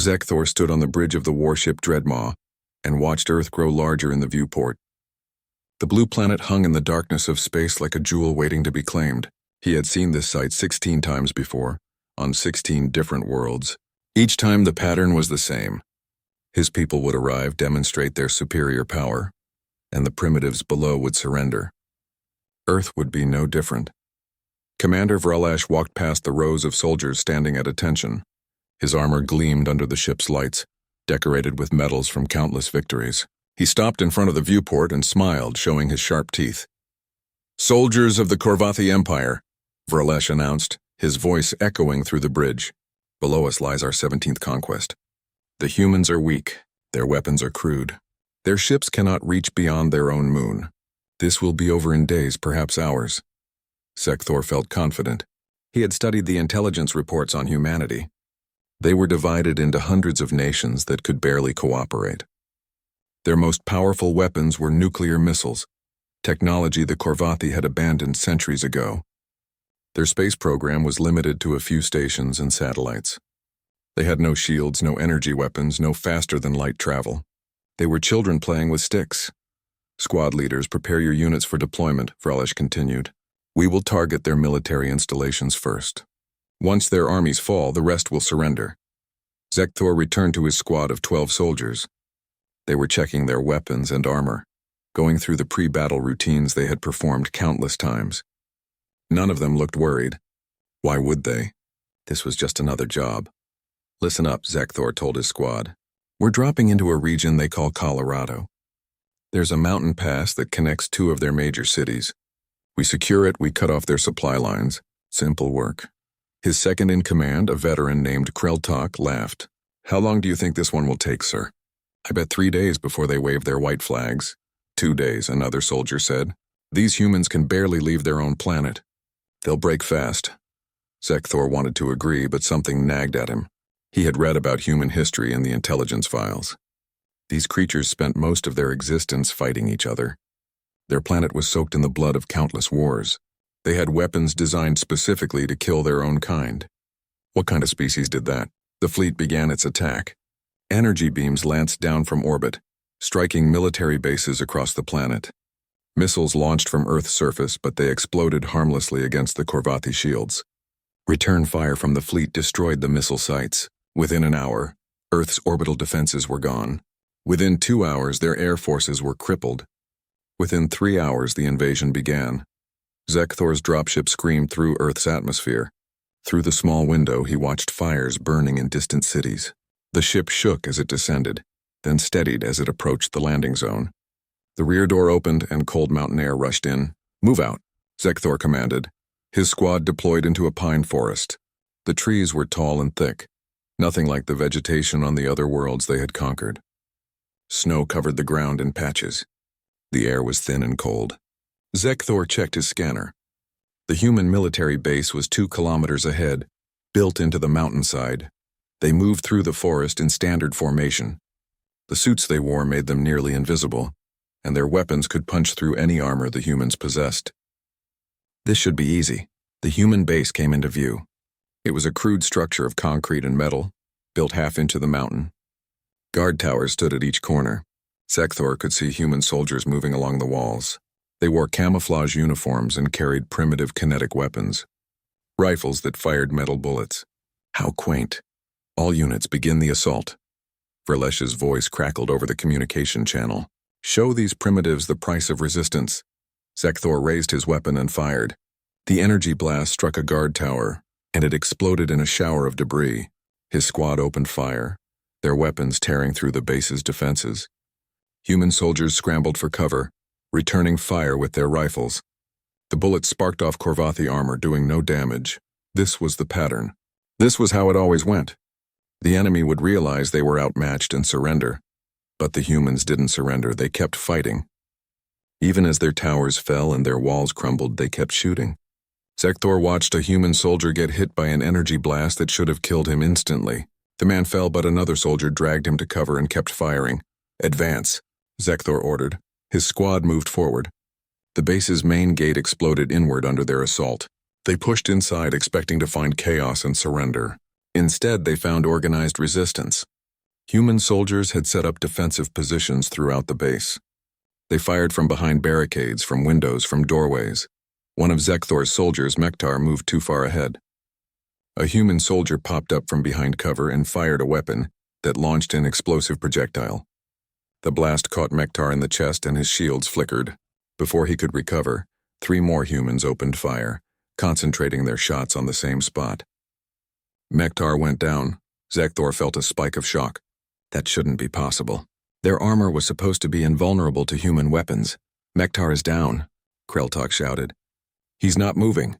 Zekthor stood on the bridge of the warship Dreadmaw and watched Earth grow larger in the viewport. The blue planet hung in the darkness of space like a jewel waiting to be claimed. He had seen this sight 16 times before, on 16 different worlds. Each time the pattern was the same. His people would arrive, demonstrate their superior power, and the primitives below would surrender. Earth would be no different. Commander Vrelash walked past the rows of soldiers standing at attention. His armor gleamed under the ship's lights, decorated with medals from countless victories. He stopped in front of the viewport and smiled, showing his sharp teeth. "Soldiers of the Korvathi Empire," Vrelash announced, his voice echoing through the bridge. "Below us lies our 17th conquest. The humans are weak, their weapons are crude. Their ships cannot reach beyond their own moon. This will be over in days, perhaps hours." Zekthor felt confident. He had studied the intelligence reports on humanity. They were divided into hundreds of nations that could barely cooperate. Their most powerful weapons were nuclear missiles, technology the Korvathi had abandoned centuries ago. Their space program was limited to a few stations and satellites. They had no shields, no energy weapons, no faster-than-light travel. They were children playing with sticks. "Squad leaders, prepare your units for deployment," Vrelash continued. "We will target their military installations first. Once their armies fall, the rest will surrender." Zekthor returned to his squad of 12 soldiers. They were checking their weapons and armor, going through the pre-battle routines they had performed countless times. None of them looked worried. Why would they? This was just another job. "Listen up," Zekthor told his squad. "We're dropping into a region they call Colorado. There's a mountain pass that connects two of their major cities. We secure it, we cut off their supply lines. Simple work." His second-in-command, a veteran named Kreltok, laughed. "How long do you think this one will take, sir?" "I bet 3 days before they wave their white flags." 2 days, another soldier said. "These humans can barely leave their own planet. They'll break fast." Zekthor wanted to agree, but something nagged at him. He had read about human history in the intelligence files. These creatures spent most of their existence fighting each other. Their planet was soaked in the blood of countless wars. They had weapons designed specifically to kill their own kind. What kind of species did that? The fleet began its attack. Energy beams lanced down from orbit, striking military bases across the planet. Missiles launched from Earth's surface, but they exploded harmlessly against the Korvathi shields. Return fire from the fleet destroyed the missile sites. Within an hour, Earth's orbital defenses were gone. Within 2 hours, their air forces were crippled. Within 3 hours, the invasion began. Zekthor's dropship screamed through Earth's atmosphere. Through the small window, he watched fires burning in distant cities. The ship shook as it descended, then steadied as it approached the landing zone. The rear door opened and cold mountain air rushed in. "Move out," Zekthor commanded. His squad deployed into a pine forest. The trees were tall and thick, nothing like the vegetation on the other worlds they had conquered. Snow covered the ground in patches. The air was thin and cold. Zekthor checked his scanner. The human military base was 2 kilometers ahead, built into the mountainside. They moved through the forest in standard formation. The suits they wore made them nearly invisible, and their weapons could punch through any armor the humans possessed. This should be easy. The human base came into view. It was a crude structure of concrete and metal, built half into the mountain. Guard towers stood at each corner. Zekthor could see human soldiers moving along the walls. They wore camouflage uniforms and carried primitive kinetic weapons, rifles that fired metal bullets. How quaint. "All units, begin the assault." Vrelash's voice crackled over the communication channel. "Show these primitives the price of resistance." Zekthor raised his weapon and fired. The energy blast struck a guard tower, and it exploded in a shower of debris. His squad opened fire, their weapons tearing through the base's defenses. Human soldiers scrambled for cover, returning fire with their rifles. The bullets sparked off Korvathi armor, doing no damage. This was the pattern. This was how it always went. The enemy would realize they were outmatched and surrender. But the humans didn't surrender, they kept fighting. Even as their towers fell and their walls crumbled, they kept shooting. Zekthor watched a human soldier get hit by an energy blast that should have killed him instantly. The man fell, but another soldier dragged him to cover and kept firing. "Advance," Zekthor ordered. His squad moved forward. The base's main gate exploded inward under their assault. They pushed inside, expecting to find chaos and surrender. Instead, they found organized resistance. Human soldiers had set up defensive positions throughout the base. They fired from behind barricades, from windows, from doorways. One of Zekthor's soldiers, Mektar, moved too far ahead. A human soldier popped up from behind cover and fired a weapon that launched an explosive projectile. The blast caught Mektar in the chest and his shields flickered. Before he could recover, 3 more humans opened fire, concentrating their shots on the same spot. Mektar went down. Zekthor felt a spike of shock. That shouldn't be possible. Their armor was supposed to be invulnerable to human weapons. Mektar is down, Kreltok shouted. He's not moving.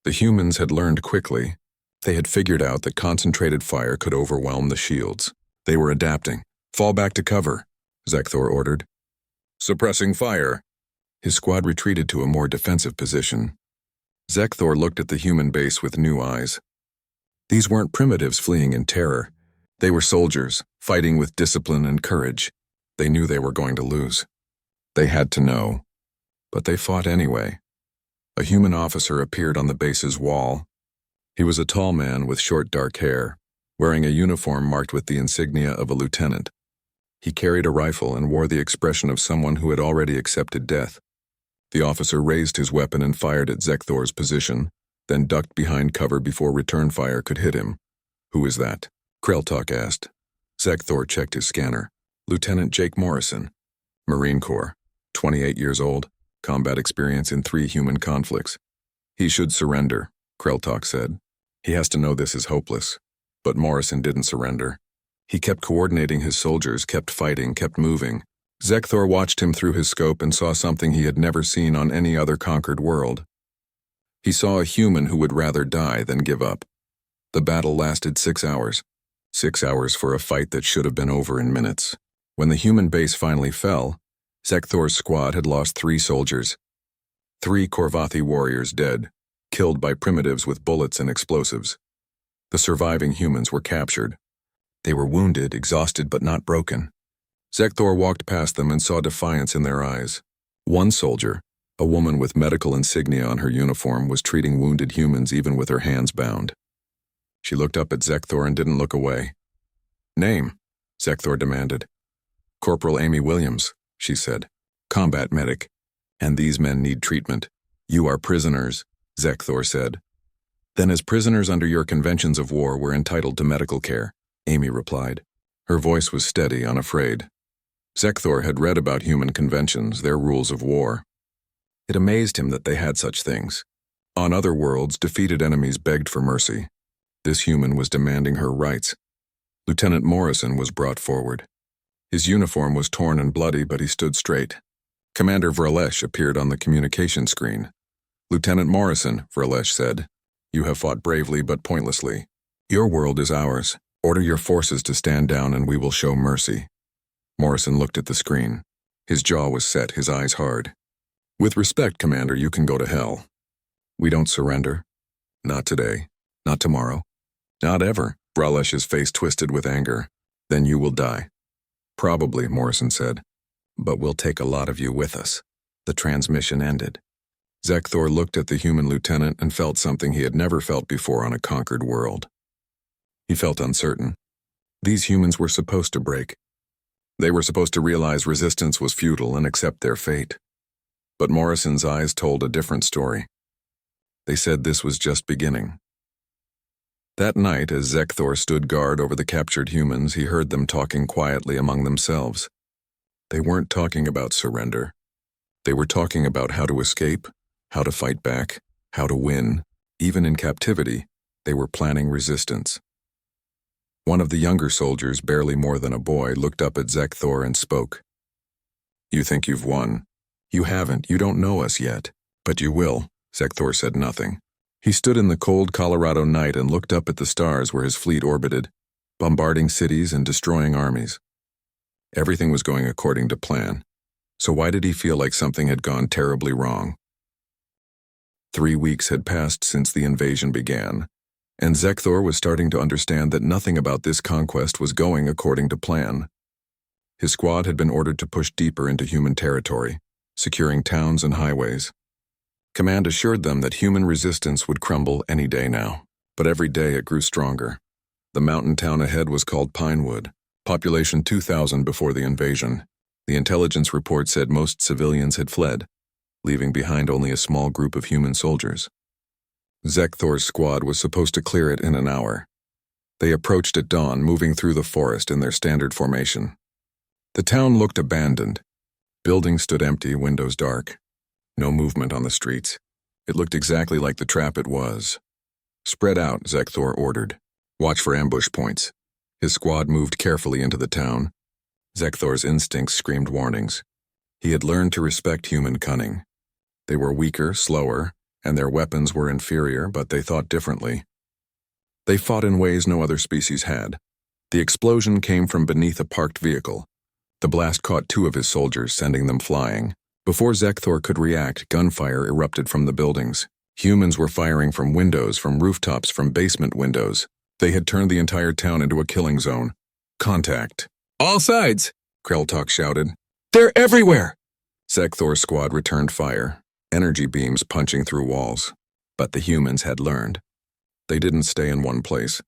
The humans had learned quickly. They had figured out that concentrated fire could overwhelm the shields. They were adapting. Fall back to cover, Zekthor ordered. Suppressing fire. His squad retreated to a more defensive position. Zekthor looked at the human base with new eyes. These weren't primitives fleeing in terror. They were soldiers, fighting with discipline and courage. They knew they were going to lose. They had to know. But they fought anyway. A human officer appeared on the base's wall. He was a tall man with short dark hair, wearing a uniform marked with the insignia of a lieutenant. He carried a rifle and wore the expression of someone who had already accepted death. The officer raised his weapon and fired at Zekthor's position, then ducked behind cover before return fire could hit him. Who is that? Kreltok asked. Zekthor checked his scanner. Lieutenant Jake Morrison, Marine Corps, 28 years old, combat experience in 3 human conflicts. He should surrender, Kreltok said. He has to know this is hopeless. But Morrison didn't surrender. He kept coordinating his soldiers, kept fighting, kept moving. Zekthor watched him through his scope and saw something he had never seen on any other conquered world. He saw a human who would rather die than give up. The battle lasted 6 hours. 6 hours for a fight that should have been over in minutes. When the human base finally fell, Zekthor's squad had lost 3 soldiers. 3 Korvathi warriors dead, killed by primitives with bullets and explosives. The surviving humans were captured. They were wounded, exhausted, but not broken. Zekthor walked past them and saw defiance in their eyes. One soldier, a woman with medical insignia on her uniform, was treating wounded humans even with her hands bound. She looked up at Zekthor and didn't look away. Name, Zekthor demanded. Corporal Amy Williams, she said. Combat medic. And these men need treatment. You are prisoners, Zekthor said. Then as prisoners under your conventions of war, we're entitled to medical care, Amy replied. Her voice was steady, unafraid. Zekthor had read about human conventions, their rules of war. It amazed him that they had such things. On other worlds, defeated enemies begged for mercy. This human was demanding her rights. Lieutenant Morrison was brought forward. His uniform was torn and bloody, but he stood straight. Commander Vrelesh appeared on the communication screen. Lieutenant Morrison, Vrelesh said, you have fought bravely but pointlessly. Your world is ours. Order your forces to stand down and we will show mercy. Morrison looked at the screen. His jaw was set, his eyes hard. With respect, Commander, you can go to hell. We don't surrender. Not today. Not tomorrow. Not ever. Vrelesh's face twisted with anger. Then you will die. Probably, Morrison said. But we'll take a lot of you with us. The transmission ended. Zekthor looked at the human lieutenant and felt something he had never felt before on a conquered world. He felt uncertain. These humans were supposed to break. They were supposed to realize resistance was futile and accept their fate. But Morrison's eyes told a different story. They said this was just beginning. That night, as Zekthor stood guard over the captured humans, he heard them talking quietly among themselves. They weren't talking about surrender. They were talking about how to escape, how to fight back, how to win. Even in captivity, they were planning resistance. One of the younger soldiers, barely more than a boy, looked up at Zekthor and spoke. You think you've won. You haven't. You don't know us yet. But you will. Zekthor said nothing. He stood in the cold Colorado night and looked up at the stars where his fleet orbited, bombarding cities and destroying armies. Everything was going according to plan. So why did he feel like something had gone terribly wrong? 3 weeks had passed since the invasion began, and Zekthor was starting to understand that nothing about this conquest was going according to plan. His squad had been ordered to push deeper into human territory, securing towns and highways. Command assured them that human resistance would crumble any day now, but every day it grew stronger. The mountain town ahead was called Pinewood, Population 2,000 before the invasion. The intelligence report said most civilians had fled, leaving behind only a small group of human soldiers. Zekthor's squad was supposed to clear it in an hour. They approached at dawn, moving through the forest in their standard formation. The town looked abandoned. Buildings stood empty, windows dark. No movement on the streets. It looked exactly like the trap it was. Spread out, Zekthor ordered. Watch for ambush points. His squad moved carefully into the town. Zekthor's instincts screamed warnings. He had learned to respect human cunning. They were weaker, slower, and their weapons were inferior, but they thought differently. They fought in ways no other species had. The explosion came from beneath a parked vehicle. The blast caught 2 of his soldiers, sending them flying. Before Zekthor could react, gunfire erupted from the buildings. Humans were firing from windows, from rooftops, from basement windows. They had turned the entire town into a killing zone. Contact. All sides, Kreltok shouted. They're everywhere! Zekthor's squad returned fire, energy beams punching through walls. But the humans had learned. They didn't stay in one place.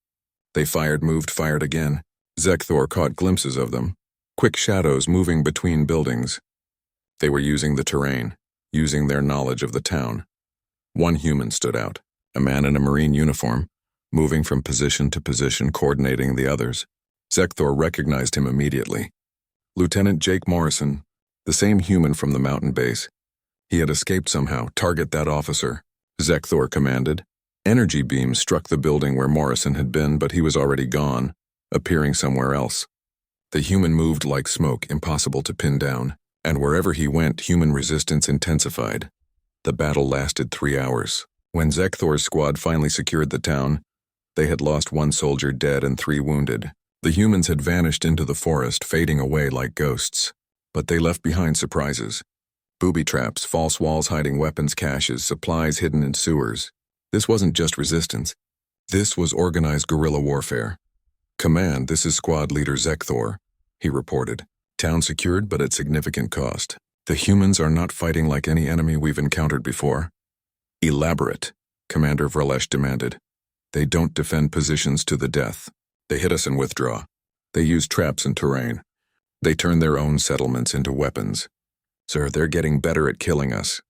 They fired, moved, fired again. Zekthor caught glimpses of them, quick shadows moving between buildings. They were using the terrain, using their knowledge of the town. One human stood out, a man in a marine uniform, moving from position to position, coordinating the others. Zekthor recognized him immediately. Lieutenant Jake Morrison, the same human from the mountain base. He had escaped somehow. Target that officer, Zekthor commanded. Energy beams struck the building where Morrison had been, but he was already gone, appearing somewhere else. The human moved like smoke, impossible to pin down, and wherever he went, human resistance intensified. The battle lasted 3 hours. When Zekthor's squad finally secured the town, they had lost 1 soldier dead and 3 wounded. The humans had vanished into the forest, fading away like ghosts. But they left behind surprises. Booby traps, false walls hiding weapons caches, supplies hidden in sewers. This wasn't just resistance. This was organized guerrilla warfare. Command, this is squad leader Zekthor, he reported. Town secured, but at significant cost. The humans are not fighting like any enemy we've encountered before. Elaborate, Commander Vrelesh demanded. They don't defend positions to the death. They hit us and withdraw. They use traps and terrain. They turn their own settlements into weapons. Sir, they're getting better at killing us.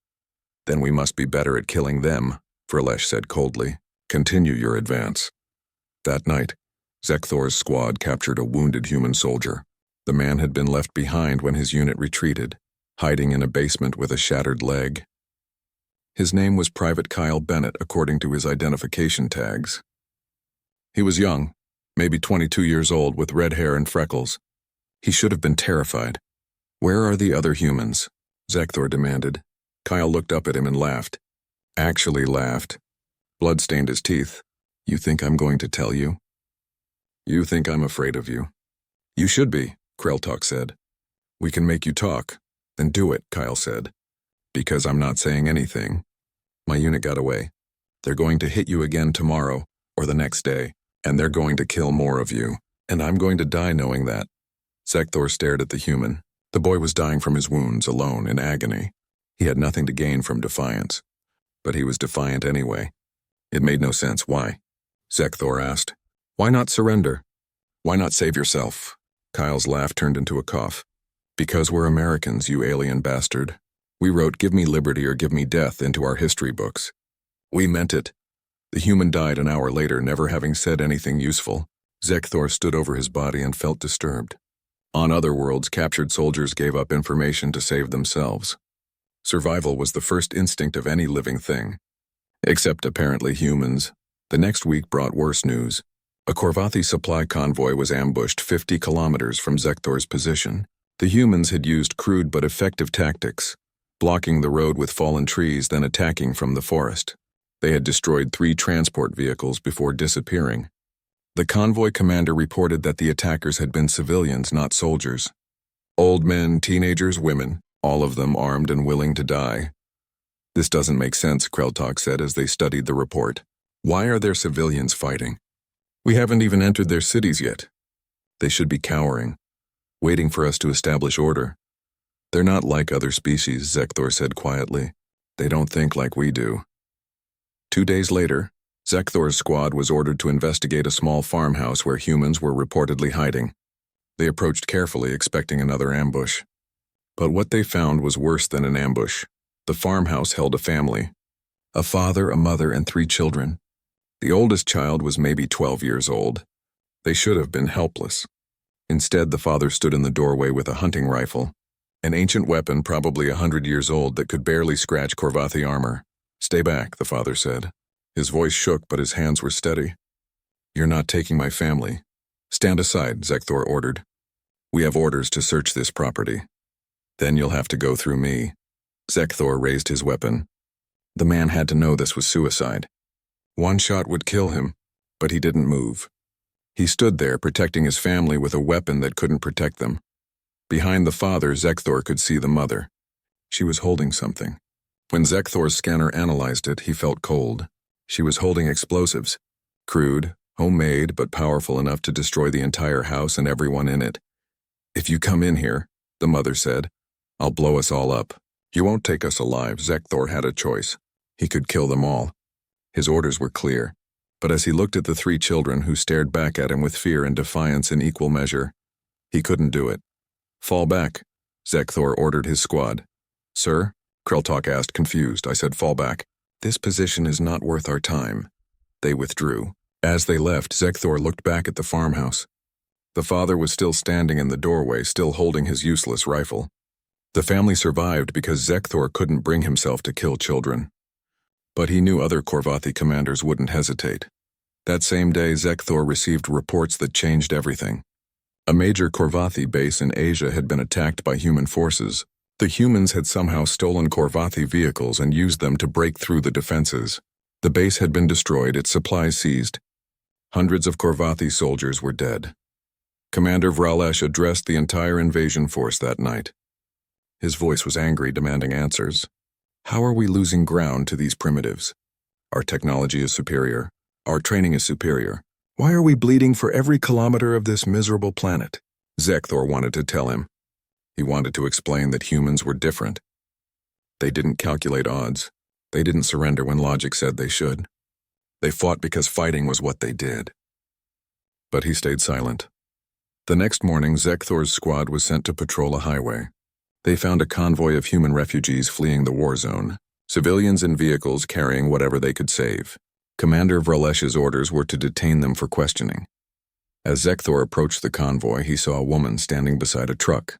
Then we must be better at killing them, Vrelesh said coldly. Continue your advance. That night, Zekthor's squad captured a wounded human soldier. The man had been left behind when his unit retreated, hiding in a basement with a shattered leg. His name was Private Kyle Bennett, according to his identification tags. He was young, maybe 22 years old, with red hair and freckles. He should have been terrified. Where are the other humans? Zekthor demanded. Kyle looked up at him and laughed. Actually laughed. Blood stained his teeth. You think I'm going to tell you? You think I'm afraid of you? You should be, Kreltok said. We can make you talk. Then do it, Kyle said. Because I'm not saying anything. My unit got away. They're going to hit you again tomorrow, or the next day, and they're going to kill more of you. And I'm going to die knowing that. Zekthor stared at the human. The boy was dying from his wounds, alone, in agony. He had nothing to gain from defiance. But he was defiant anyway. It made no sense. Why? Zekthor asked. Why not surrender? Why not save yourself? Kyle's laugh turned into a cough. Because we're Americans, you alien bastard. We wrote "Give me liberty or give me death" into our history books. We meant it. The human died an hour later, never having said anything useful. Zekthor stood over his body and felt disturbed. On other worlds, captured soldiers gave up information to save themselves. Survival was the first instinct of any living thing. Except apparently humans. The next week brought worse news. A Korvathi supply convoy was ambushed 50 kilometers from Zekthor's position. The humans had used crude but effective tactics, blocking the road with fallen trees, then attacking from the forest. They had destroyed 3 transport vehicles before disappearing. The convoy commander reported that the attackers had been civilians, not soldiers. Old men, teenagers, women, all of them armed and willing to die. This doesn't make sense, Kreltok said as they studied the report. Why are there civilians fighting? We haven't even entered their cities yet. They should be cowering, waiting for us to establish order. They're not like other species, Zekthor said quietly. They don't think like we do. 2 days later, Zekthor's squad was ordered to investigate a small farmhouse where humans were reportedly hiding. They approached carefully, expecting another ambush. But what they found was worse than an ambush. The farmhouse held a family. A father, a mother, and 3 children. The oldest child was maybe 12 years old. They should have been helpless. Instead, the father stood in the doorway with a hunting rifle, an ancient weapon probably 100 years old that could barely scratch Korvathi armor. "Stay back," the father said. His voice shook, but his hands were steady. "You're not taking my family. Stand aside," Zekthor ordered. "We have orders to search this property. Then you'll have to go through me." Zekthor raised his weapon. The man had to know this was suicide. One shot would kill him, but he didn't move. He stood there, protecting his family with a weapon that couldn't protect them. Behind the father, Zekthor could see the mother. She was holding something. When Zekthor's scanner analyzed it, he felt cold. She was holding explosives. Crude, homemade, but powerful enough to destroy the entire house and everyone in it. "If you come in here," the mother said, "I'll blow us all up. You won't take us alive." Zekthor had a choice. He could kill them all. His orders were clear. But as he looked at the 3 children who stared back at him with fear and defiance in equal measure, he couldn't do it. "Fall back," Zekthor ordered his squad. "Sir?" Kreltok asked, confused. "I said fall back. This position is not worth our time." They withdrew. As they left, Zekthor looked back at the farmhouse. The father was still standing in the doorway, still holding his useless rifle. The family survived because Zekthor couldn't bring himself to kill children. But he knew other Korvathi commanders wouldn't hesitate. That same day, Zekthor received reports that changed everything. A major Korvathi base in Asia had been attacked by human forces. The humans had somehow stolen Korvathi vehicles and used them to break through the defenses. The base had been destroyed, its supplies seized. Hundreds of Korvathi soldiers were dead. Commander Vralesh addressed the entire invasion force that night. His voice was angry, demanding answers. "How are we losing ground to these primitives? Our technology is superior. Our training is superior. Why are we bleeding for every kilometer of this miserable planet?" Zekthor wanted to tell him. He wanted to explain that humans were different. They didn't calculate odds. They didn't surrender when logic said they should. They fought because fighting was what they did. But he stayed silent. The next morning, Zekthor's squad was sent to patrol a highway. They found a convoy of human refugees fleeing the war zone, civilians in vehicles carrying whatever they could save. Commander Vralesh's orders were to detain them for questioning. As Zekthor approached the convoy, he saw a woman standing beside a truck.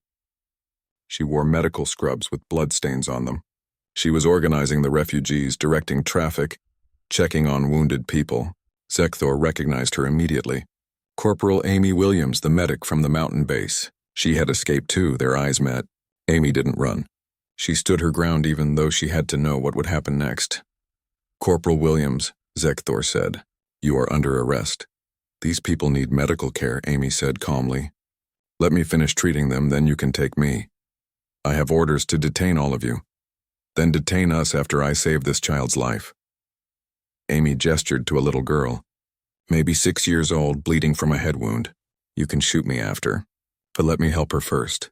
She wore medical scrubs with bloodstains on them. She was organizing the refugees, directing traffic, checking on wounded people. Zekthor recognized her immediately. Corporal Amy Williams, the medic from the mountain base. She had escaped too, their eyes met. Amy didn't run. She stood her ground even though she had to know what would happen next. "Corporal Williams," Zekthor said, "you are under arrest." "These people need medical care," Amy said calmly. "Let me finish treating them, then you can take me. I have orders to detain all of you. Then detain us after I save this child's life." Amy gestured to a little girl, maybe 6 years old, bleeding from a head wound. "You can shoot me after, but let me help her first."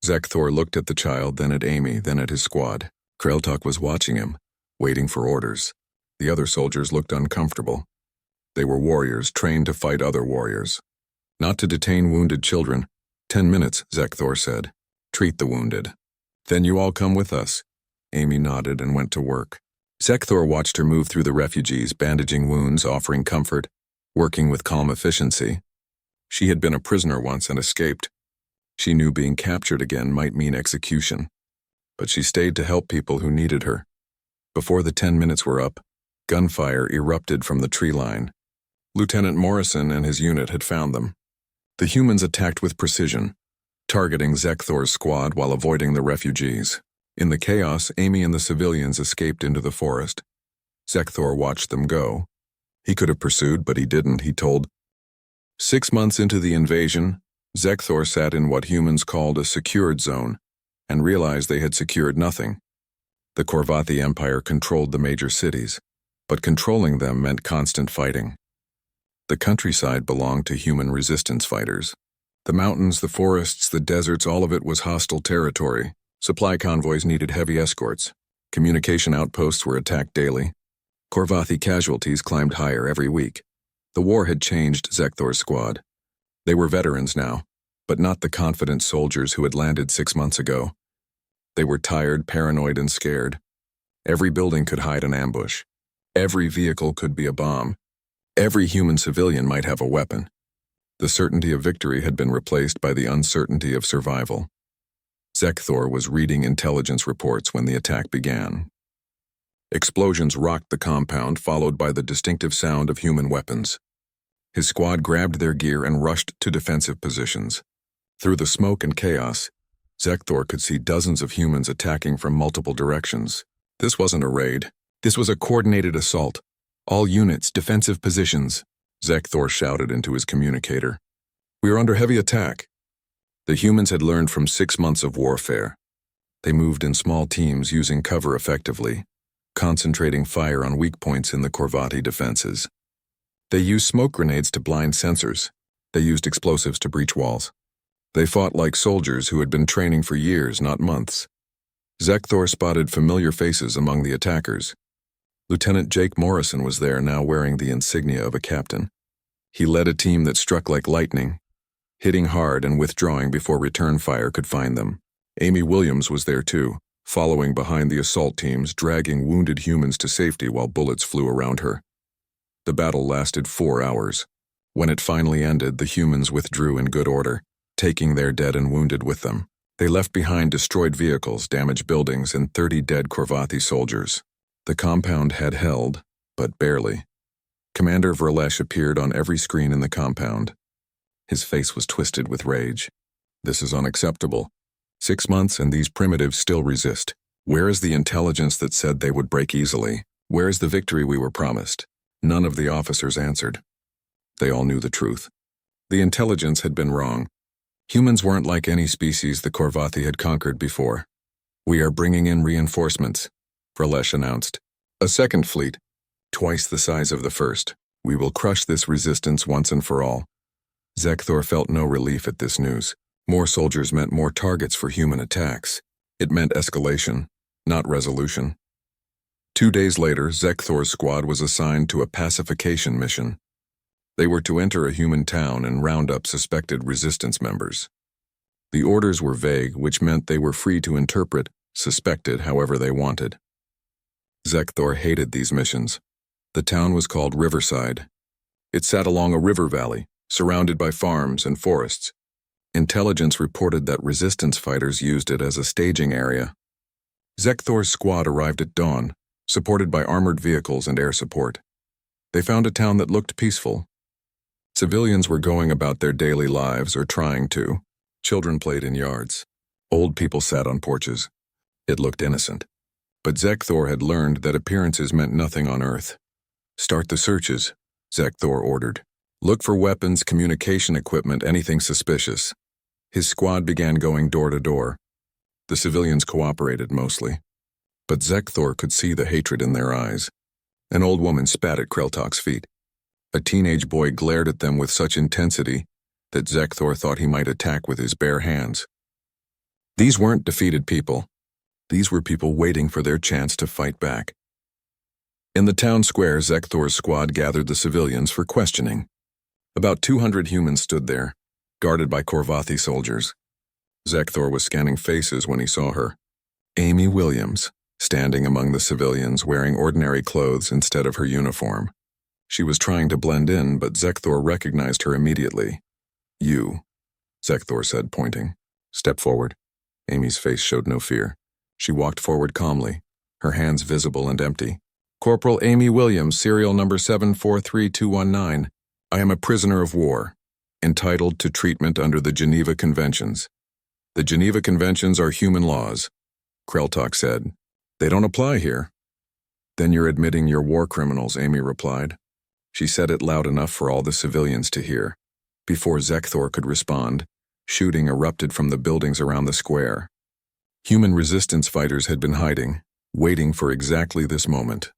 Zekthor looked at the child, then at Amy, then at his squad. Kreltok was watching him, waiting for orders. The other soldiers looked uncomfortable. They were warriors, trained to fight other warriors. Not to detain wounded children. 10 minutes, Zekthor said. Treat the wounded. Then you all come with us. Amy nodded and went to work. Zekthor watched her move through the refugees, bandaging wounds, offering comfort, working with calm efficiency. She had been a prisoner once and escaped. She knew being captured again might mean execution. But she stayed to help people who needed her. Before the 10 minutes were up, gunfire erupted from the tree line. Lieutenant Morrison and his unit had found them. The humans attacked with precision, targeting Zekthor's squad while avoiding the refugees. In the chaos, Amy and the civilians escaped into the forest. Zekthor watched them go. He could have pursued, but he didn't, he told. 6 months into the invasion, Zekthor sat in what humans called a secured zone and realized they had secured nothing. The Korvathi Empire controlled the major cities, but controlling them meant constant fighting. The countryside belonged to human resistance fighters. The mountains, the forests, the deserts, all of it was hostile territory. Supply convoys needed heavy escorts. Communication outposts were attacked daily. Korvathi casualties climbed higher every week. The war had changed Zekthor's squad. They were veterans now, but not the confident soldiers who had landed 6 months ago. They were tired, paranoid, and scared. Every building could hide an ambush. Every vehicle could be a bomb. Every human civilian might have a weapon. The certainty of victory had been replaced by the uncertainty of survival. Zekthor was reading intelligence reports when the attack began. Explosions rocked the compound, followed by the distinctive sound of human weapons. His squad grabbed their gear and rushed to defensive positions. Through the smoke and chaos, Zekthor could see dozens of humans attacking from multiple directions. This wasn't a raid. This was a coordinated assault. All units, defensive positions, Zekthor shouted into his communicator. We are under heavy attack. The humans had learned from 6 months of warfare. They moved in small teams using cover effectively, concentrating fire on weak points in the Korvati defenses. They used smoke grenades to blind sensors. They used explosives to breach walls. They fought like soldiers who had been training for years, not months. Zekthor spotted familiar faces among the attackers. Lieutenant Jake Morrison was there, now wearing the insignia of a captain. He led a team that struck like lightning, hitting hard and withdrawing before return fire could find them. Amy Williams was there too, following behind the assault teams, dragging wounded humans to safety while bullets flew around her. The battle lasted 4 hours. When it finally ended, the humans withdrew in good order, taking their dead and wounded with them. They left behind destroyed vehicles, damaged buildings, and 30 dead Korvati soldiers. The compound had held, but barely. Commander Verlesh appeared on every screen in the compound. His face was twisted with rage. This is unacceptable. 6 months and these primitives still resist. Where is the intelligence that said they would break easily? Where is the victory we were promised? None of the officers answered. They all knew the truth. The intelligence had been wrong. Humans weren't like any species the Korvati had conquered before. We are bringing in reinforcements, Verlesh announced. A second fleet, twice the size of the first. We will crush this resistance once and for all. Zekthor felt no relief at this news. More soldiers meant more targets for human attacks. It meant escalation, not resolution. 2 days later, Zekthor's squad was assigned to a pacification mission. They were to enter a human town and round up suspected resistance members. The orders were vague, which meant they were free to interpret suspected however they wanted. Zekthor hated these missions. The town was called Riverside. It sat along a river valley, surrounded by farms and forests. Intelligence reported that resistance fighters used it as a staging area. Zekthor's squad arrived at dawn, supported by armored vehicles and air support. They found a town that looked peaceful. Civilians were going about their daily lives, or trying to. Children played in yards. Old people sat on porches. It looked innocent. But Zekthor had learned that appearances meant nothing on Earth. Start the searches, Zekthor ordered. Look for weapons, communication equipment, anything suspicious. His squad began going door to door. The civilians cooperated mostly. But Zekthor could see the hatred in their eyes. An old woman spat at Kreltok's feet. A teenage boy glared at them with such intensity that Zekthor thought he might attack with his bare hands. These weren't defeated people. These were people waiting for their chance to fight back. In the town square, Zekthor's squad gathered the civilians for questioning. About 200 humans stood there, guarded by Korvati soldiers. Zekthor was scanning faces when he saw her. Amy Williams, standing among the civilians wearing ordinary clothes instead of her uniform. She was trying to blend in, but Zekthor recognized her immediately. You, Zekthor said, pointing. Step forward. Amy's face showed no fear. She walked forward calmly, her hands visible and empty. Corporal Amy Williams, serial number 743219. I am a prisoner of war, entitled to treatment under the Geneva Conventions. The Geneva Conventions are human laws, Kreltok said. They don't apply here. Then you're admitting you're war criminals, Amy replied. She said it loud enough for all the civilians to hear. Before Zekthor could respond, shooting erupted from the buildings around the square. Human resistance fighters had been hiding, waiting for exactly this moment.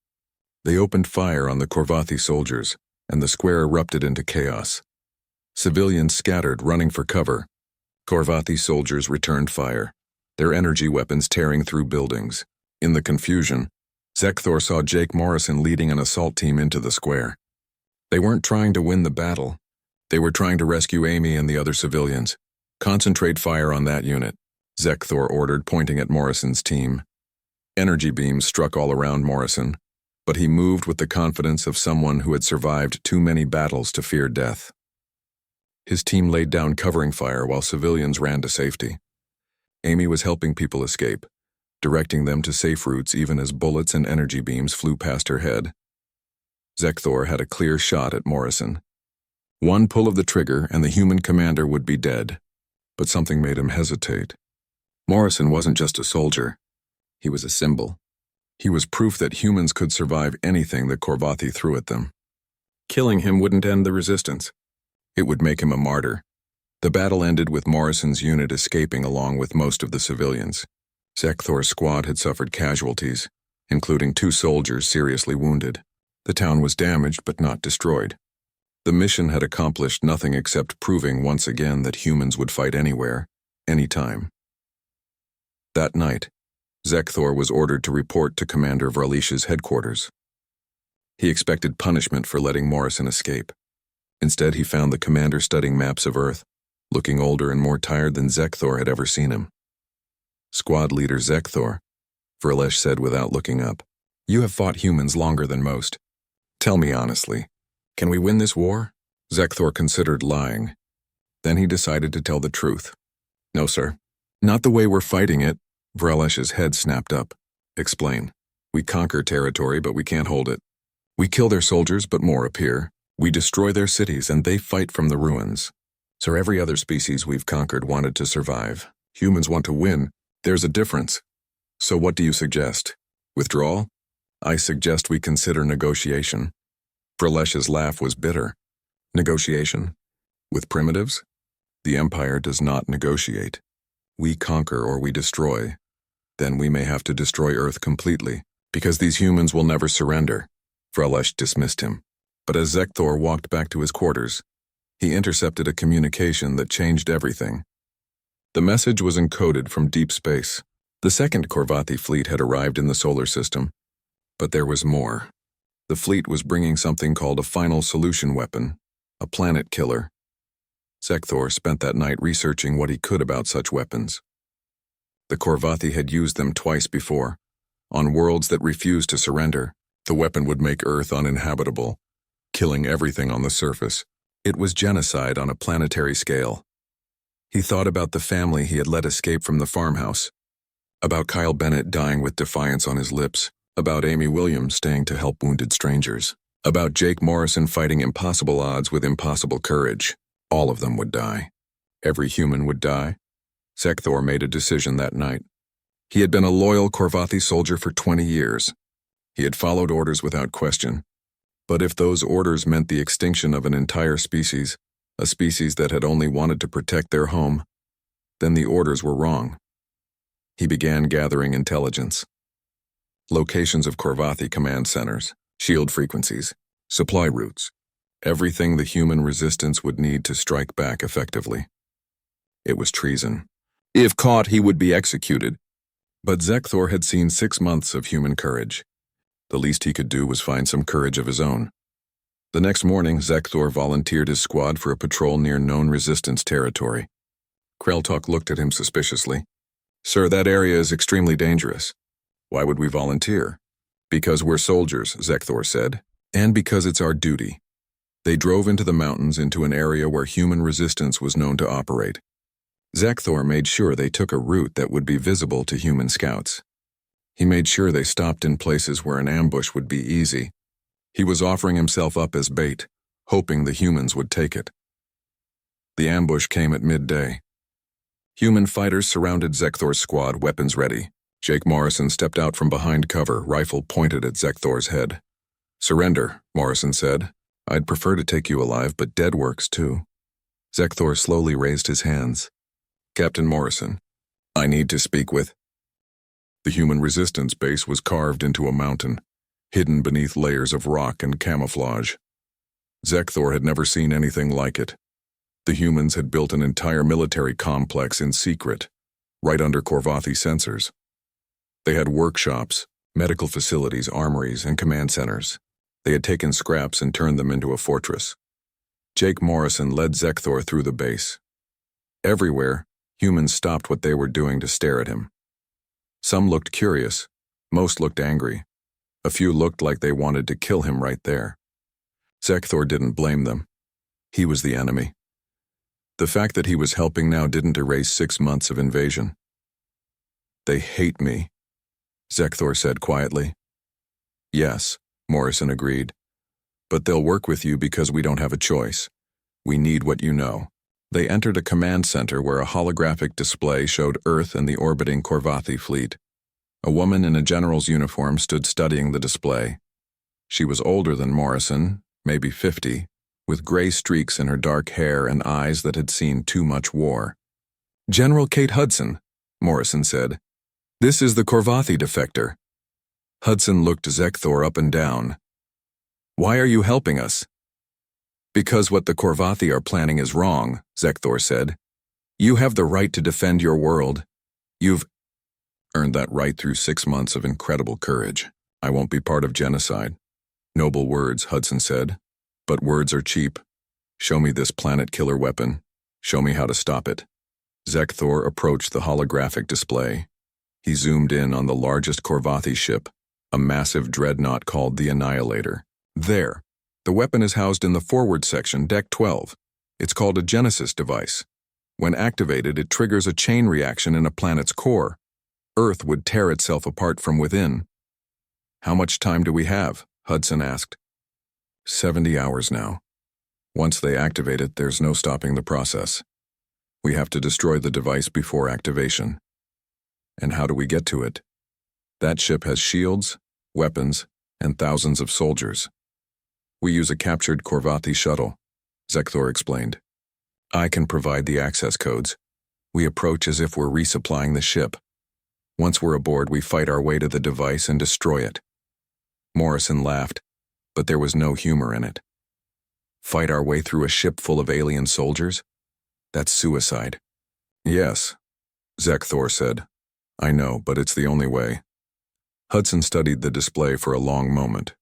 They opened fire on the Korvati soldiers, and the square erupted into chaos. Civilians scattered, running for cover. Korvati soldiers returned fire, their energy weapons tearing through buildings. In the confusion, Zekthor saw Jake Morrison leading an assault team into the square. They weren't trying to win the battle. They were trying to rescue Amy and the other civilians. Concentrate fire on that unit, Zekthor ordered, pointing at Morrison's team. Energy beams struck all around Morrison, but he moved with the confidence of someone who had survived too many battles to fear death. His team laid down covering fire while civilians ran to safety. Amy was helping people escape, directing them to safe routes even as bullets and energy beams flew past her head. Zekthor had a clear shot at Morrison. One pull of the trigger and the human commander would be dead, but something made him hesitate. Morrison wasn't just a soldier. He was a symbol. He was proof that humans could survive anything that Korvathi threw at them. Killing him wouldn't end the resistance. It would make him a martyr. The battle ended with Morrison's unit escaping along with most of the civilians. Zekthor's squad had suffered casualties, including 2 soldiers seriously wounded. The town was damaged but not destroyed. The mission had accomplished nothing except proving once again that humans would fight anywhere, anytime. That night, Zekthor was ordered to report to Commander Vralish's headquarters. He expected punishment for letting Morrison escape. Instead, he found the commander studying maps of Earth, looking older and more tired than Zekthor had ever seen him. Squad leader Zekthor, Vralish said without looking up, "You have fought humans longer than most. Tell me honestly, can we win this war?" Zekthor considered lying. Then he decided to tell the truth. "No, sir. Not the way we're fighting it." Vralish's head snapped up. "Explain. We conquer territory, but we can't hold it. We kill their soldiers, but more appear. We destroy their cities, and they fight from the ruins. Sir, every other species we've conquered wanted to survive. Humans want to win. There's a difference. So what do you suggest? Withdrawal? I suggest we consider negotiation." Vralish's laugh was bitter. "Negotiation? With primitives? The Empire does not negotiate. We conquer or we destroy. Then we may have to destroy Earth completely, because these humans will never surrender." Vralish dismissed him. But as Zekthor walked back to his quarters, he intercepted a communication that changed everything. The message was encoded from deep space. The second Korvathi fleet had arrived in the solar system, but there was more. The fleet was bringing something called a final solution weapon, a planet killer. Zekthor spent that night researching what he could about such weapons. The Korvathi had used them twice before. On worlds that refused to surrender, the weapon would make Earth uninhabitable, killing everything on the surface. It was genocide on a planetary scale. He thought about the family he had let escape from the farmhouse, about Kyle Bennett dying with defiance on his lips, about Amy Williams staying to help wounded strangers, about Jake Morrison fighting impossible odds with impossible courage. All of them would die. Every human would die. Zekthor made a decision that night. He had been a loyal Korvathi soldier for 20 years. He had followed orders without question. But if those orders meant the extinction of an entire species, a species that had only wanted to protect their home, then the orders were wrong. He began gathering intelligence. Locations of Korvathi command centers, shield frequencies, supply routes, everything the human resistance would need to strike back effectively. It was treason. If caught, he would be executed. But Zekthor had seen 6 months of human courage. The least he could do was find some courage of his own. The next morning, Zekthor volunteered his squad for a patrol near known resistance territory. Kreltok looked at him suspiciously. "Sir, that area is extremely dangerous." "Why would we volunteer?" "Because we're soldiers," Zekthor said, "and because it's our duty." They drove into the mountains into an area where human resistance was known to operate. Zekthor made sure they took a route that would be visible to human scouts. He made sure they stopped in places where an ambush would be easy. He was offering himself up as bait, hoping the humans would take it. The ambush came at midday. Human fighters surrounded Zekthor's squad, weapons ready. Jake Morrison stepped out from behind cover, rifle pointed at Zekthor's head. "Surrender," Morrison said. "I'd prefer to take you alive, but dead works too." Zekthor slowly raised his hands. "Captain Morrison, I need to speak with—" The human resistance base was carved into a mountain, hidden beneath layers of rock and camouflage. Zekthor had never seen anything like it. The humans had built an entire military complex in secret, right under Korvathi sensors. They had workshops, medical facilities, armories, and command centers. They had taken scraps and turned them into a fortress. Jake Morrison led Zekthor through the base. Everywhere, humans stopped what they were doing to stare at him. Some looked curious, most looked angry. A few looked like they wanted to kill him right there. Zekthor didn't blame them. He was the enemy. The fact that he was helping now didn't erase 6 months of invasion. "They hate me," Zekthor said quietly. "Yes," Morrison agreed. "But they'll work with you because we don't have a choice. We need what you know." They entered a command center where a holographic display showed Earth and the orbiting Korvathi fleet. A woman in a general's uniform stood studying the display. She was older than Morrison, maybe 50, with gray streaks in her dark hair and eyes that had seen too much war. "General Kate Hudson," Morrison said. "This is the Korvathi defector." Hudson looked Zekthor up and down. "Why are you helping us?" "Because what the Korvathi are planning is wrong," Zekthor said. "You have the right to defend your world. You've earned that right through 6 months of incredible courage. I won't be part of genocide." "Noble words," Hudson said. "But words are cheap. Show me this planet-killer weapon. Show me how to stop it." Zekthor approached the holographic display. He zoomed in on the largest Korvathi ship, a massive dreadnought called the Annihilator. "There. The weapon is housed in the forward section, Deck 12. It's called a Genesis device. When activated, it triggers a chain reaction in a planet's core. Earth would tear itself apart from within." "How much time do we have?" Hudson asked. 70 hours now. Once they activate it, there's no stopping the process. We have to destroy the device before activation." "And how do we get to it?" "That ship has shields, weapons, and thousands of soldiers. We use a captured Korvathi shuttle," Zekthor explained. "I can provide the access codes. We approach as if we're resupplying the ship. Once we're aboard, we fight our way to the device and destroy it." Morrison laughed, but there was no humor in it. "Fight our way through a ship full of alien soldiers? That's suicide." "Yes," Zekthor said. "I know, but it's the only way." Hudson studied the display for a long moment.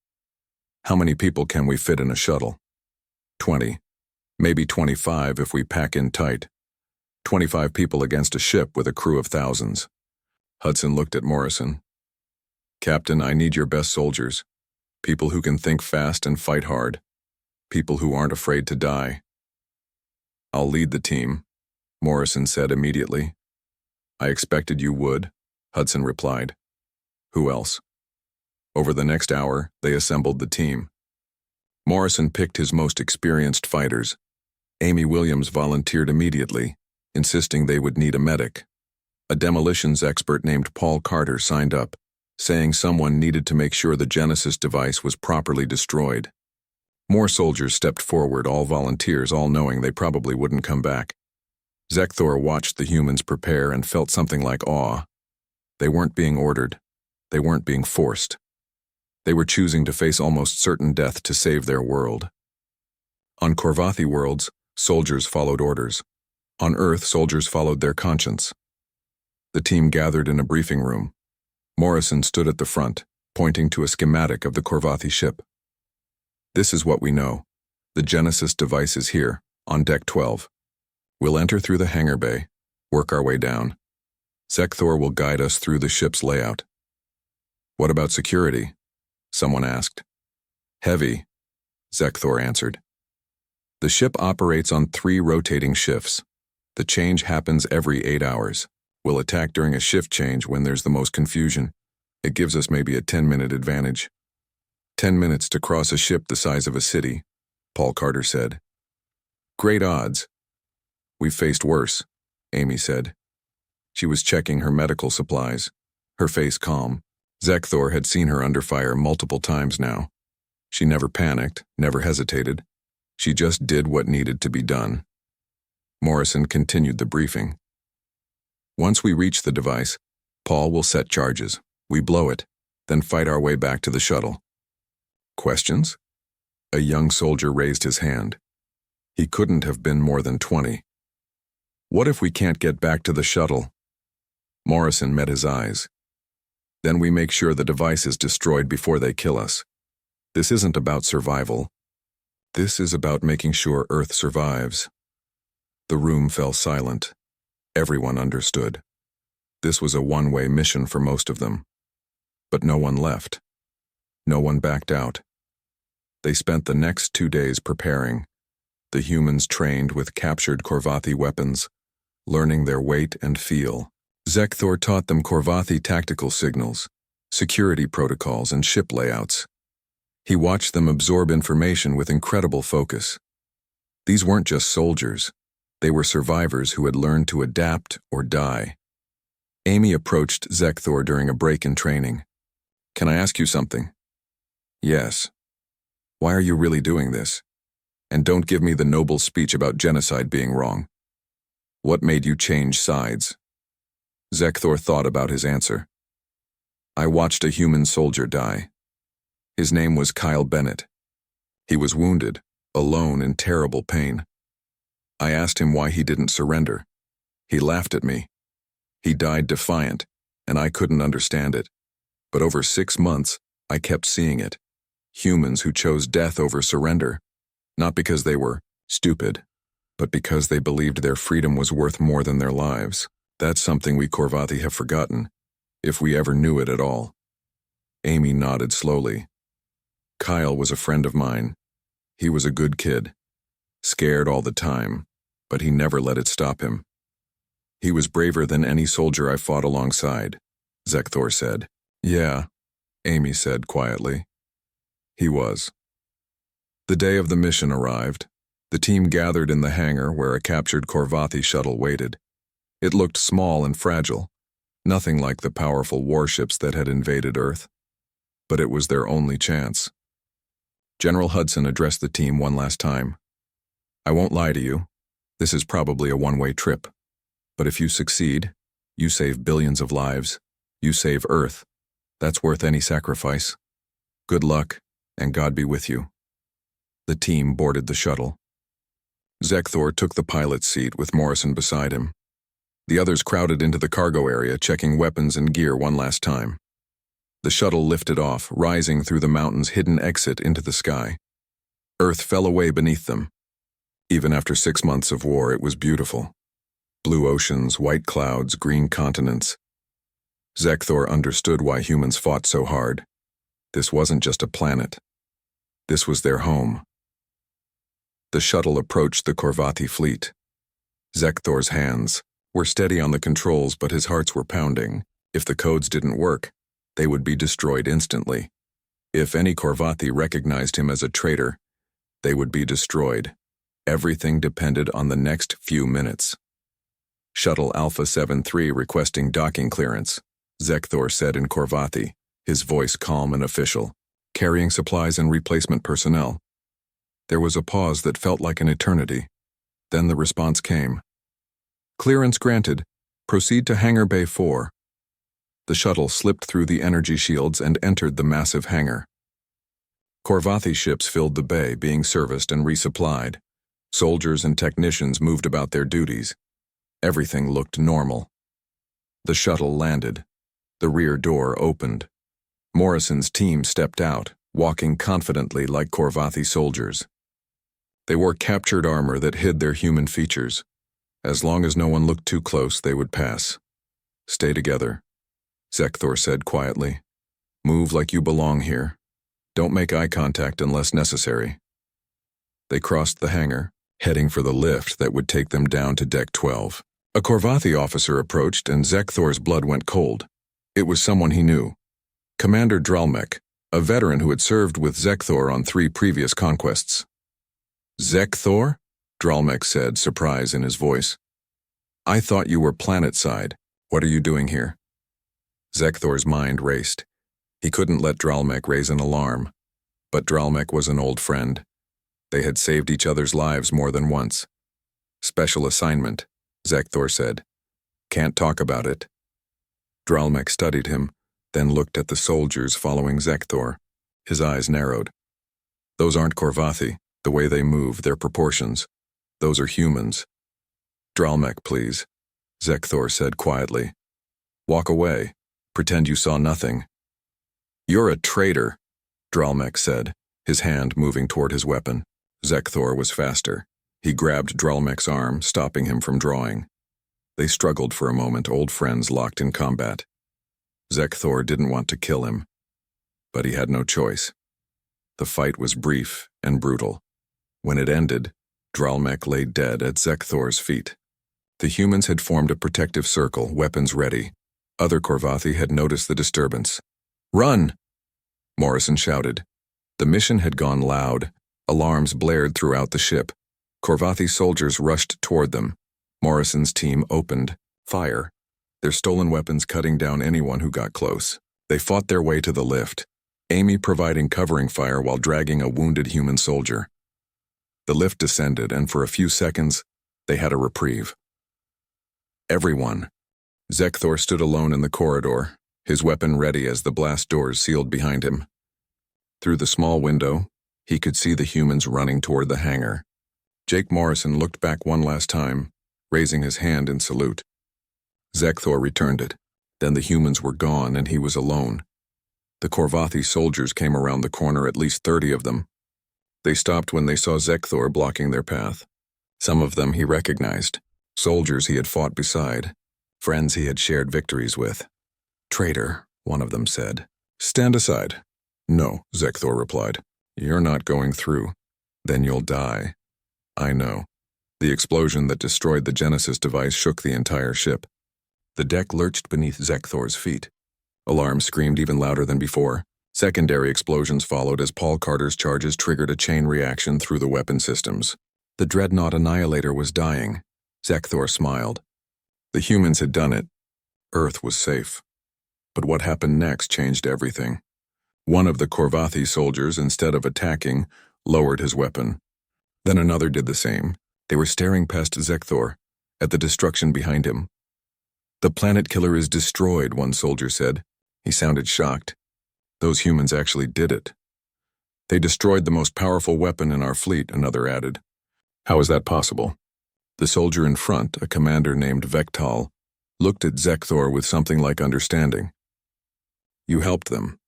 "How many people can we fit in a shuttle?" 20. Maybe 25 if we pack in tight. 25 people against a ship with a crew of thousands." Hudson looked at Morrison. "Captain, I need your best soldiers. People who can think fast and fight hard. People who aren't afraid to die." "I'll lead the team," Morrison said immediately. "I expected you would," Hudson replied. "Who else?" Over the next hour, they assembled the team. Morrison picked his most experienced fighters. Amy Williams volunteered immediately, insisting they would need a medic. A demolitions expert named Paul Carter signed up, saying someone needed to make sure the Genesis device was properly destroyed. More soldiers stepped forward, all volunteers, all knowing they probably wouldn't come back. Zekthor watched the humans prepare and felt something like awe. They weren't being ordered. They weren't being forced. They were choosing to face almost certain death to save their world. On Korvathi worlds, soldiers followed orders. On Earth, soldiers followed their conscience. The team gathered in a briefing room. Morrison stood at the front, pointing to a schematic of the Korvathi ship. "This is what we know. The Genesis device is here, on Deck 12. We'll enter through the hangar bay, work our way down. Zekthor will guide us through the ship's layout." "What about security?" someone asked. "Heavy," Zekthor answered. "The ship operates on 3 rotating shifts. The change happens every 8 hours. We'll attack during a shift change when there's the most confusion. It gives us maybe a 10-minute advantage." 10 minutes to cross a ship the size of a city, Paul Carter said. "Great odds." "We've faced worse," Amy said. She was checking her medical supplies, her face calm. Zekthor had seen her under fire multiple times now. She never panicked, never hesitated. She just did what needed to be done. Morrison continued the briefing. "Once we reach the device, Paul will set charges. We blow it, then fight our way back to the shuttle." "Questions?" A young soldier raised his hand. He couldn't have been more than 20. "What if we can't get back to the shuttle?" Morrison met his eyes. "Then we make sure the device is destroyed before they kill us. This isn't about survival. This is about making sure Earth survives." The room fell silent. Everyone understood. This was a one-way mission for most of them. But no one left. No one backed out. They spent the next 2 days preparing. The humans trained with captured Korvathi weapons, learning their weight and feel. Zekthor taught them Korvathi tactical signals, security protocols, and ship layouts. He watched them absorb information with incredible focus. These weren't just soldiers. They were survivors who had learned to adapt or die. Amy approached Zekthor during a break in training. "Can I ask you something?" "Yes." "Why are you really doing this? And don't give me the noble speech about genocide being wrong. What made you change sides?" Zekthor thought about his answer. "I watched a human soldier die. His name was Kyle Bennett. He was wounded, alone in terrible pain. I asked him why he didn't surrender. He laughed at me. He died defiant, and I couldn't understand it. But over 6 months, I kept seeing it. Humans who chose death over surrender, not because they were stupid, but because they believed their freedom was worth more than their lives. That's something we Korvathi have forgotten, if we ever knew it at all." Amy nodded slowly. "Kyle was a friend of mine. He was a good kid. Scared all the time, but he never let it stop him. He was braver than any soldier I fought alongside," Zekthor said. "Yeah," Amy said quietly. "He was." The day of the mission arrived. The team gathered in the hangar where a captured Korvathi shuttle waited. It looked small and fragile, nothing like the powerful warships that had invaded Earth. But it was their only chance. General Hudson addressed the team one last time. "I won't lie to you. This is probably a one-way trip. But if you succeed, you save billions of lives. You save Earth. That's worth any sacrifice. Good luck, and God be with you." The team boarded the shuttle. Zekthor took the pilot's seat with Morrison beside him. The others crowded into the cargo area, checking weapons and gear one last time. The shuttle lifted off, rising through the mountain's hidden exit into the sky. Earth fell away beneath them. Even after 6 months of war, it was beautiful. Blue oceans, white clouds, green continents. Zekthor understood why humans fought so hard. This wasn't just a planet. This was their home. The shuttle approached the Korvathi fleet. Zekthor's hands were steady on the controls, but his hearts were pounding. If the codes didn't work, they would be destroyed instantly. If any Korvathi recognized him as a traitor, they would be destroyed. Everything depended on the next few minutes. "Shuttle Alpha 73 requesting docking clearance," Zekthor said in Korvathi, his voice calm and official, "carrying supplies and replacement personnel." There was a pause that felt like an eternity. Then the response came. "Clearance granted. Proceed to Hangar Bay 4. The shuttle slipped through the energy shields and entered the massive hangar. Korvathi ships filled the bay, being serviced and resupplied. Soldiers and technicians moved about their duties. Everything looked normal. The shuttle landed. The rear door opened. Morrison's team stepped out, walking confidently like Korvathi soldiers. They wore captured armor that hid their human features. As long as no one looked too close, they would pass. "Stay together," Zekthor said quietly. "Move like you belong here. Don't make eye contact unless necessary." They crossed the hangar, heading for the lift that would take them down to Deck 12. A Korvathi officer approached, and Zekthor's blood went cold. It was someone he knew. Commander Dralmek, a veteran who had served with Zekthor on 3 previous conquests. "Zekthor?" Dralmek said, surprise in his voice. "I thought you were planet-side. What are you doing here?" Zekthor's mind raced. He couldn't let Dralmek raise an alarm. But Dralmek was an old friend. They had saved each other's lives more than once. "Special assignment," Zekthor said. "Can't talk about it." Dralmek studied him, then looked at the soldiers following Zekthor. His eyes narrowed. "Those aren't Korvathi, the way they move, their proportions. Those are humans." "Dralmek, please," Zekthor said quietly. "Walk away. Pretend you saw nothing." "You're a traitor," Dralmek said, his hand moving toward his weapon. Zekthor was faster. He grabbed Dralmek's arm, stopping him from drawing. They struggled for a moment, old friends locked in combat. Zekthor didn't want to kill him, but he had no choice. The fight was brief and brutal. When it ended, Dralmek lay dead at Zekthor's feet. The humans had formed a protective circle, weapons ready. Other Korvathi had noticed the disturbance. "Run!" Morrison shouted. The mission had gone loud. Alarms blared throughout the ship. Korvathi soldiers rushed toward them. Morrison's team opened fire, their stolen weapons cutting down anyone who got close. They fought their way to the lift, Amy providing covering fire while dragging a wounded human soldier. The lift descended, and for a few seconds, they had a reprieve. Everyone. Zekthor stood alone in the corridor, his weapon ready as the blast doors sealed behind him. Through the small window, he could see the humans running toward the hangar. Jake Morrison looked back one last time, raising his hand in salute. Zekthor returned it. Then the humans were gone and he was alone. The Korvathi soldiers came around the corner, at least 30 of them. They stopped when they saw Zekthor blocking their path. Some of them he recognized, soldiers he had fought beside, friends he had shared victories with. "Traitor," one of them said. "Stand aside." "No," Zekthor replied. "You're not going through. Then you'll die." "I know." The explosion that destroyed the Genesis device shook the entire ship. The deck lurched beneath Zekthor's feet. Alarms screamed even louder than before. Secondary explosions followed as Paul Carter's charges triggered a chain reaction through the weapon systems. The Dreadnought Annihilator was dying. Zekthor smiled. The humans had done it. Earth was safe. But what happened next changed everything. One of the Korvathi soldiers, instead of attacking, lowered his weapon. Then another did the same. They were staring past Zekthor, at the destruction behind him. "The planet killer is destroyed," one soldier said. He sounded shocked. "Those humans actually did it." "They destroyed the most powerful weapon in our fleet," another added. "How is that possible?" The soldier in front, a commander named Vektal, looked at Zekthor with something like understanding. "You helped them.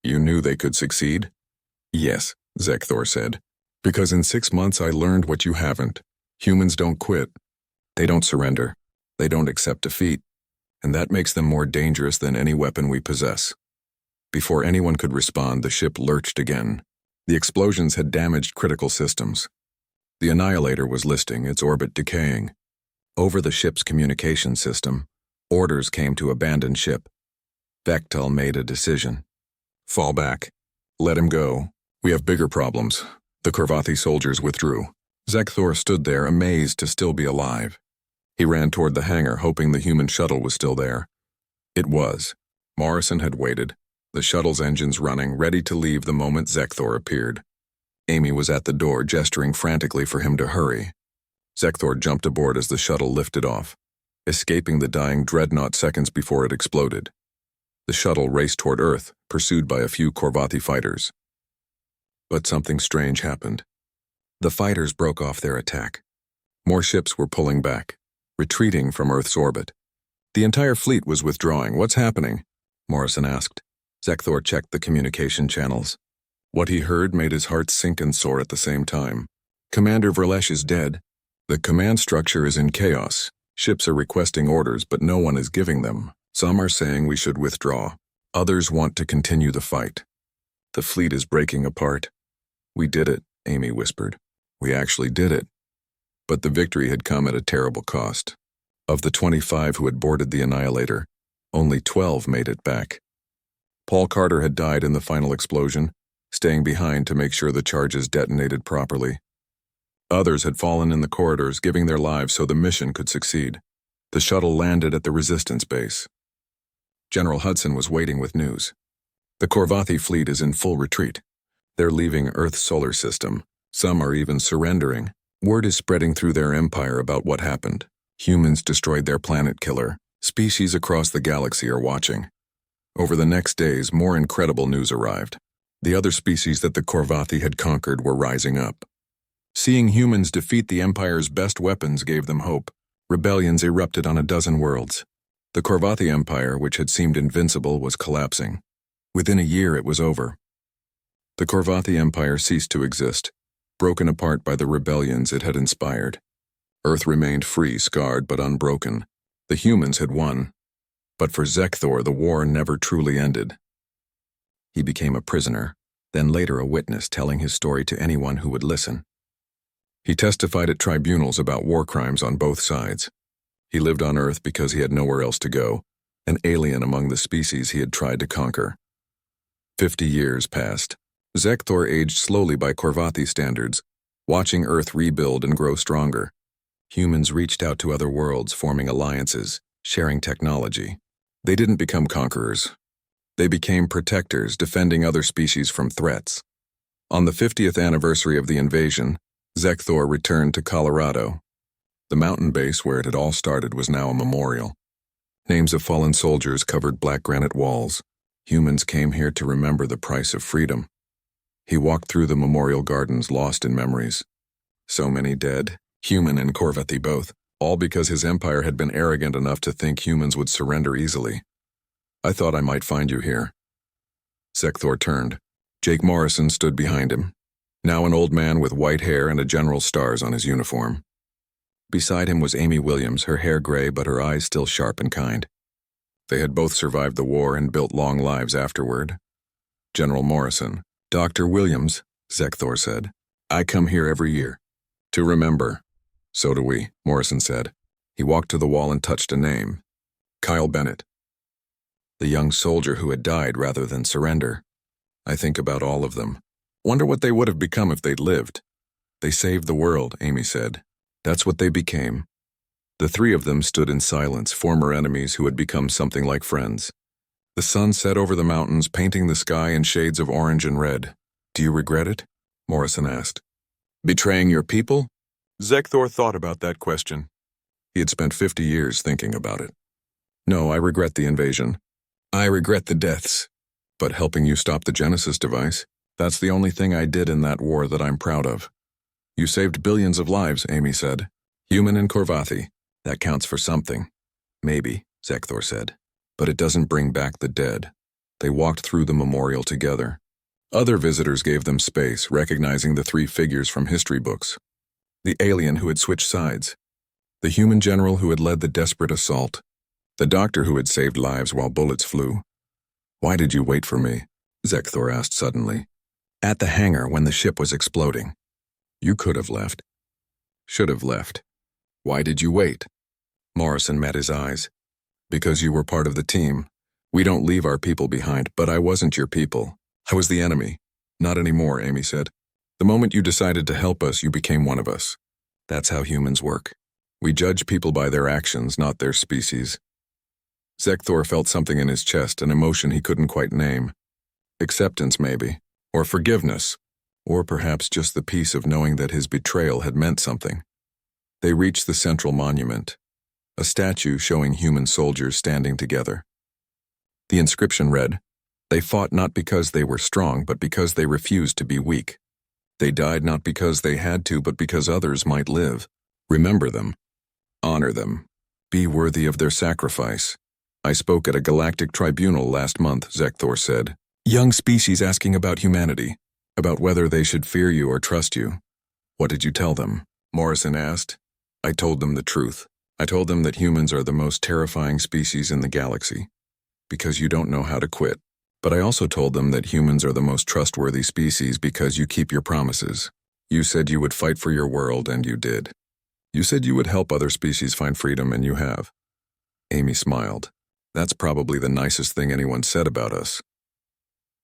You knew they could succeed?" "Yes," Zekthor said. "Because in 6 months I learned what you haven't. Humans don't quit. They don't surrender. They don't accept defeat. And that makes them more dangerous than any weapon we possess." Before anyone could respond, the ship lurched again. The explosions had damaged critical systems. The Annihilator was listing, its orbit decaying. Over the ship's communication system, orders came to abandon ship. Vektal made a decision. "Fall back. Let him go. We have bigger problems." The Korvathi soldiers withdrew. Zekthor stood there, amazed to still be alive. He ran toward the hangar, hoping the human shuttle was still there. It was. Morrison had waited, the shuttle's engines running, ready to leave the moment Zekthor appeared. Amy was at the door, gesturing frantically for him to hurry. Zekthor jumped aboard as the shuttle lifted off, escaping the dying dreadnought seconds before it exploded. The shuttle raced toward Earth, pursued by a few Korvathi fighters. But something strange happened. The fighters broke off their attack. More ships were pulling back, retreating from Earth's orbit. The entire fleet was withdrawing. "What's happening?" Morrison asked. Zekthor checked the communication channels. What he heard made his heart sink and soar at the same time. "Commander Verlesh is dead. The command structure is in chaos. Ships are requesting orders, but no one is giving them. Some are saying we should withdraw. Others want to continue the fight. The fleet is breaking apart." "We did it," Amy whispered. "We actually did it." But the victory had come at a terrible cost. Of the 25 who had boarded the Annihilator, only 12 made it back. Paul Carter had died in the final explosion, staying behind to make sure the charges detonated properly. Others had fallen in the corridors, giving their lives so the mission could succeed. The shuttle landed at the Resistance base. General Hudson was waiting with news. "The Korvathi fleet is in full retreat. They're leaving Earth's solar system. Some are even surrendering. Word is spreading through their empire about what happened. Humans destroyed their planet killer. Species across the galaxy are watching." Over the next days, more incredible news arrived. The other species that the Korvathi had conquered were rising up. Seeing humans defeat the Empire's best weapons gave them hope. Rebellions erupted on a dozen worlds. The Korvathi Empire, which had seemed invincible, was collapsing. Within a year, it was over. The Korvathi Empire ceased to exist. broken apart by the rebellions it had inspired. Earth remained free, scarred but unbroken. The humans had won. But for Zekthor, the war never truly ended. He became a prisoner, then later a witness telling his story to anyone who would listen. He testified at tribunals about war crimes on both sides. He lived on Earth because he had nowhere else to go, an alien among the species he had tried to conquer. 50 years passed. Zekthor aged slowly by Korvathi standards, watching Earth rebuild and grow stronger. Humans reached out to other worlds, forming alliances, sharing technology. They didn't become conquerors. They became protectors, defending other species from threats. On the 50th anniversary of the invasion, Zekthor returned to Colorado. The mountain base where it had all started was now a memorial. Names of fallen soldiers covered black granite walls. Humans came here to remember the price of freedom. He walked through the memorial gardens, lost in memories. So many dead, human and Korvathi both, all because his empire had been arrogant enough to think humans would surrender easily. I thought I might find you here. Zekthor turned. Jake Morrison stood behind him, now an old man with white hair and a general's stars on his uniform. Beside him was Amy Williams, her hair gray but her eyes still sharp and kind. They had both survived the war and built long lives afterward. General Morrison. Dr. Williams, Zekthor said. I come here every year. To remember. So do we, Morrison said. He walked to the wall and touched a name. Kyle Bennett. The young soldier who had died rather than surrender. I think about all of them. Wonder what they would have become if they'd lived. They saved the world, Amy said. That's what they became. The three of them stood in silence, former enemies who had become something like friends. The sun set over the mountains, painting the sky in shades of orange and red. Do you regret it? Morrison asked. Betraying your people? Zekthor thought about that question. He had spent 50 years thinking about it. No, I regret the invasion. I regret the deaths. But helping you stop the Genesis device, that's the only thing I did in that war that I'm proud of. You saved billions of lives, Amy said. Human and Korvathi. That counts for something. Maybe, Zekthor said. But it doesn't bring back the dead. They walked through the memorial together. Other visitors gave them space, recognizing the three figures from history books. The alien who had switched sides. The human general who had led the desperate assault. The doctor who had saved lives while bullets flew. Why did you wait for me? Zekthor asked suddenly. At the hangar when the ship was exploding. You could have left. Should have left. Why did you wait? Morrison met his eyes. Because you were part of the team. We don't leave our people behind, but I wasn't your people. I was the enemy. Not anymore, Amy said. The moment you decided to help us, you became one of us. That's how humans work. We judge people by their actions, not their species. Zekthor felt something in his chest, an emotion he couldn't quite name. Acceptance, maybe. Or forgiveness. Or perhaps just the peace of knowing that his betrayal had meant something. They reached the central monument. A statue showing human soldiers standing together. The inscription read, They fought not because they were strong, but because they refused to be weak. They died not because they had to, but because others might live. Remember them. Honor them. Be worthy of their sacrifice. I spoke at a galactic tribunal last month, Zekthor said. Young species asking about humanity, about whether they should fear you or trust you. What did you tell them? Morrison asked. I told them the truth. I told them that humans are the most terrifying species in the galaxy, because you don't know how to quit. But I also told them that humans are the most trustworthy species because you keep your promises. You said you would fight for your world, and you did. You said you would help other species find freedom, and you have. Amy smiled. That's probably the nicest thing anyone said about us.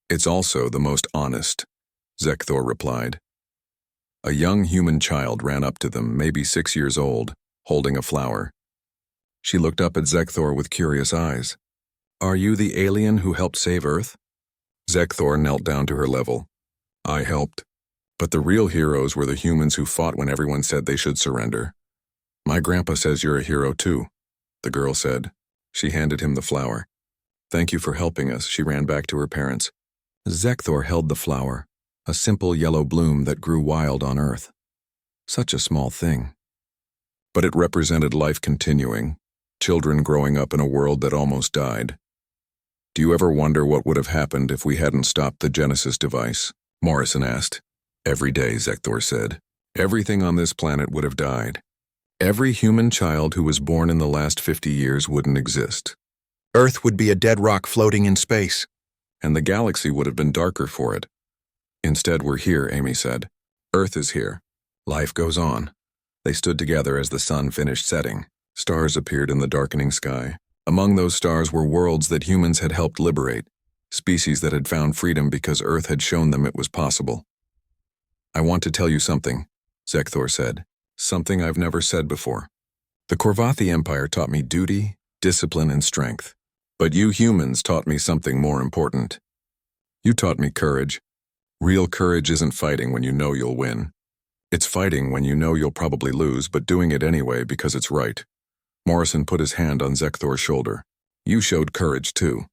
It's also the most honest, Zekthor replied. A young human child ran up to them, maybe 6 years old, holding a flower. She looked up at Zekthor with curious eyes. Are you the alien who helped save Earth? Zekthor knelt down to her level. I helped. But the real heroes were the humans who fought when everyone said they should surrender. My grandpa says you're a hero too, the girl said. She handed him the flower. Thank you for helping us, she ran back to her parents. Zekthor held the flower, a simple yellow bloom that grew wild on Earth. Such a small thing. But it represented life continuing, children growing up in a world that almost died. Do you ever wonder what would have happened if we hadn't stopped the Genesis device? Morrison asked. Every day, Zekthor said. Everything on this planet would have died. Every human child who was born in the last 50 years wouldn't exist. Earth would be a dead rock floating in space. And the galaxy would have been darker for it. Instead, we're here, Amy said. Earth is here. Life goes on. They stood together as the sun finished setting. Stars appeared in the darkening sky. Among those stars were worlds that humans had helped liberate, species that had found freedom because Earth had shown them it was possible. I want to tell you something, Zekthor said. Something I've never said before. The Korvathi Empire taught me duty, discipline, and strength. But you humans taught me something more important. You taught me courage. Real courage isn't fighting when you know you'll win. It's fighting when you know you'll probably lose, but doing it anyway because it's right. Morrison put his hand on Zekthor's shoulder. You showed courage too.